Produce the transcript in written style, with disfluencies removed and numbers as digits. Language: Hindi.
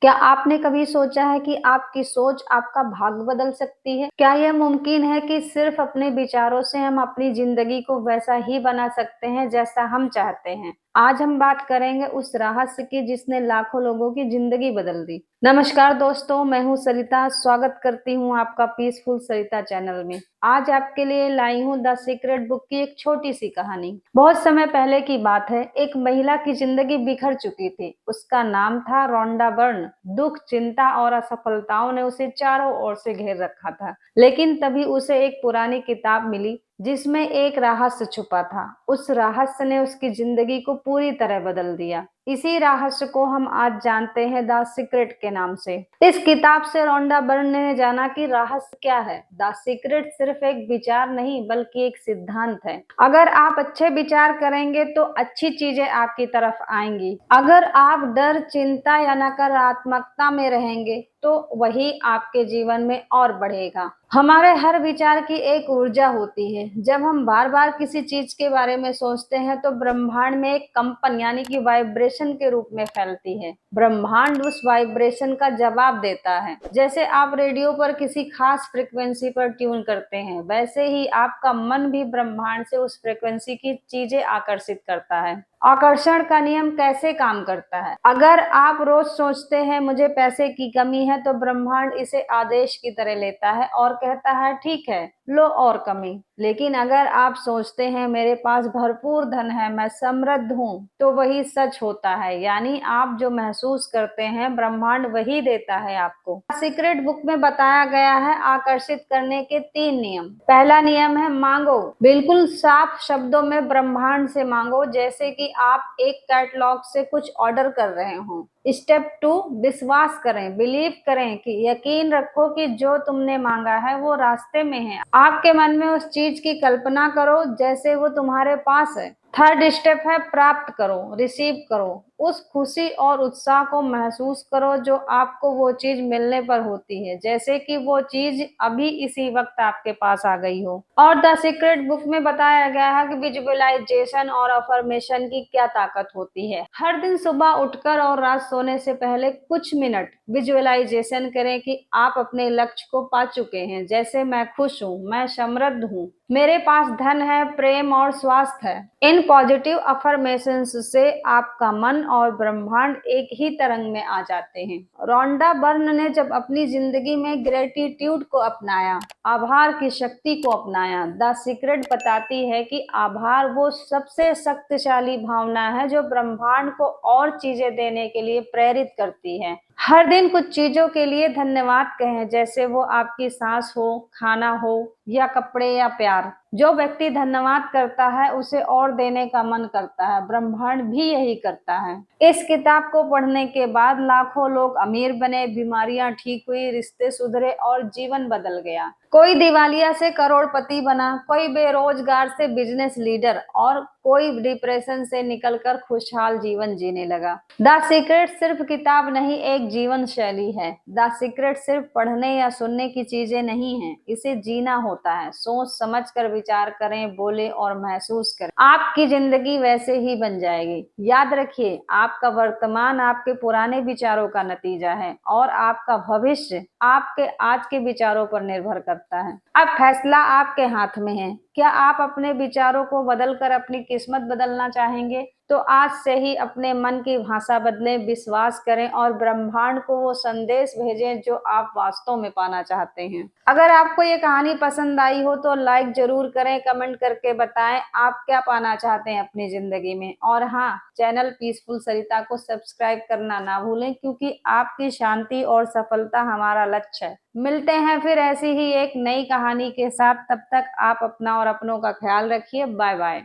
क्या आपने कभी सोचा है कि आपकी सोच आपका भाग्य बदल सकती है? क्या यह मुमकिन है कि सिर्फ अपने विचारों से हम अपनी जिंदगी को वैसा ही बना सकते हैं जैसा हम चाहते हैं? आज हम बात करेंगे उस रहस्य की जिसने लाखों लोगों की जिंदगी बदल दी। नमस्कार दोस्तों, मैं हूं सरिता। स्वागत करती हूं आपका पीसफुल सरिता चैनल में। आज आपके लिए लाई हूं द सीक्रेट बुक की एक छोटी सी कहानी। बहुत समय पहले की बात है। एक महिला की जिंदगी बिखर चुकी थी। उसका नाम था रोंडा बर्न। दुख, चिंता और असफलताओं ने उसे चारों ओर से घेर रखा था। लेकिन तभी उसे एक पुरानी किताब मिली जिसमें एक रहस्य छुपा था। उस रहस्य ने उसकी जिंदगी को पूरी तरह बदल दिया। इसी रहस्य को हम आज जानते हैं द सीक्रेट के नाम से। इस किताब से रोंडा बर्न ने जाना कि रहस्य क्या है। द सीक्रेट सिर्फ एक विचार नहीं बल्कि एक सिद्धांत है। अगर आप अच्छे विचार करेंगे तो अच्छी चीजें आपकी तरफ आएंगी। अगर आप डर, चिंता या नकारात्मकता में रहेंगे तो वही आपके जीवन में और बढ़ेगा। हमारे हर विचार की एक ऊर्जा होती है। जब हम बार बार किसी चीज के बारे में सोचते हैं तो ब्रह्मांड में एक कंपन यानी कि वाइब्रेशन के रूप में फैलती है। ब्रह्मांड उस वाइब्रेशन का जवाब देता है। जैसे आप रेडियो पर किसी खास फ्रिक्वेंसी पर ट्यून करते हैं, वैसे ही आपका मन भी ब्रह्मांड से उस फ्रिक्वेंसी की चीजें आकर्षित करता है। आकर्षण का नियम कैसे काम करता है? अगर आप रोज सोचते हैं मुझे पैसे की कमी है, तो ब्रह्मांड इसे आदेश की तरह लेता है और कहता है ठीक है, लो और कमी। लेकिन अगर आप सोचते हैं मेरे पास भरपूर धन है, मैं समृद्ध हूँ, तो वही सच होता है। यानी आप जो महसूस करते हैं ब्रह्मांड वही देता है आपको। सीक्रेट बुक में बताया गया है आकर्षित करने के 3 नियम। पहला नियम है मांगो। बिल्कुल साफ शब्दों में ब्रह्मांड से मांगो, जैसे कि आप एक कैटलॉग से कुछ ऑर्डर कर रहे हो। स्टेप 2, विश्वास करें, बिलीव करें कि यकीन रखो कि जो तुमने मांगा है वो रास्ते में है। आपके मन में उस चीज की कल्पना करो जैसे वो तुम्हारे पास है। थर्ड स्टेप है प्राप्त करो, रिसीव करो। उस खुशी और उत्साह को महसूस करो जो आपको वो चीज मिलने पर होती है, जैसे कि वो चीज अभी इसी वक्त आपके पास आ गई हो। और द सीक्रेट बुक में बताया गया है कि विजुअलाइजेशन और अफर्मेशन की क्या ताकत होती है। हर दिन सुबह उठकर और रात सोने से पहले कुछ मिनट विजुअलाइजेशन करें कि आप अपने लक्ष्य को पा चुके हैं। जैसे मैं खुश हूँ, मैं समृद्ध हूँ, मेरे पास धन है, प्रेम और स्वास्थ्य है। इन पॉजिटिव अफर्मेशंस से आपका मन और ब्रह्मांड एक ही तरंग में आ जाते हैं। रोंडा बर्न ने जब अपनी जिंदगी में ग्रेटिट्यूड को अपनाया, आभार की शक्ति को अपनाया। द सीक्रेट बताती है कि आभार वो सबसे शक्तिशाली भावना है जो ब्रह्मांड को और चीजें देने के लिए प्रेरित करती है। हर दिन कुछ चीजों के लिए धन्यवाद कहें, जैसे वो आपकी सांस हो, खाना हो या कपड़े या प्यार। जो व्यक्ति धन्यवाद करता है उसे और देने का मन करता है। ब्रह्मांड भी यही करता है। इस किताब को पढ़ने के बाद लाखों लोग अमीर बने, बीमारियां ठीक हुई, रिश्ते सुधरे और जीवन बदल गया। कोई दिवालिया से करोड़पति बना, कोई बेरोजगार से बिजनेस लीडर और कोई डिप्रेशन से निकलकर खुशहाल जीवन जीने लगा। द सीक्रेट सिर्फ किताब नहीं, एक जीवन शैली है। द सीक्रेट सिर्फ पढ़ने या सुनने की चीजें नहीं है, इसे जीना होता है। सोच समझ कर विचार करें, बोले और महसूस करें, आपकी जिंदगी वैसे ही बन जाएगी। याद रखिए, आपका वर्तमान आपके पुराने विचारों का नतीजा है और आपका भविष्य आपके आज के विचारों पर निर्भर करता है। अब फैसला आपके हाथ में है। क्या आप अपने विचारों को बदलकर अपनी किस्मत बदलना चाहेंगे? तो आज से ही अपने मन की भाषा बदलें, विश्वास करें और ब्रह्मांड को वो संदेश भेजें जो आप वास्तव में पाना चाहते हैं। अगर आपको ये कहानी पसंद आई हो तो लाइक जरूर करें, कमेंट करके बताएं आप क्या पाना चाहते हैं अपनी जिंदगी में। और हाँ, चैनल पीसफुल सरिता को सब्सक्राइब करना ना भूलें, क्योंकि आपकी शांति और सफलता हमारा लक्ष्य है। मिलते हैं फिर ऐसी ही एक नई कहानी के साथ। तब तक आप अपना और अपनों का ख्याल रखिए। Bye bye.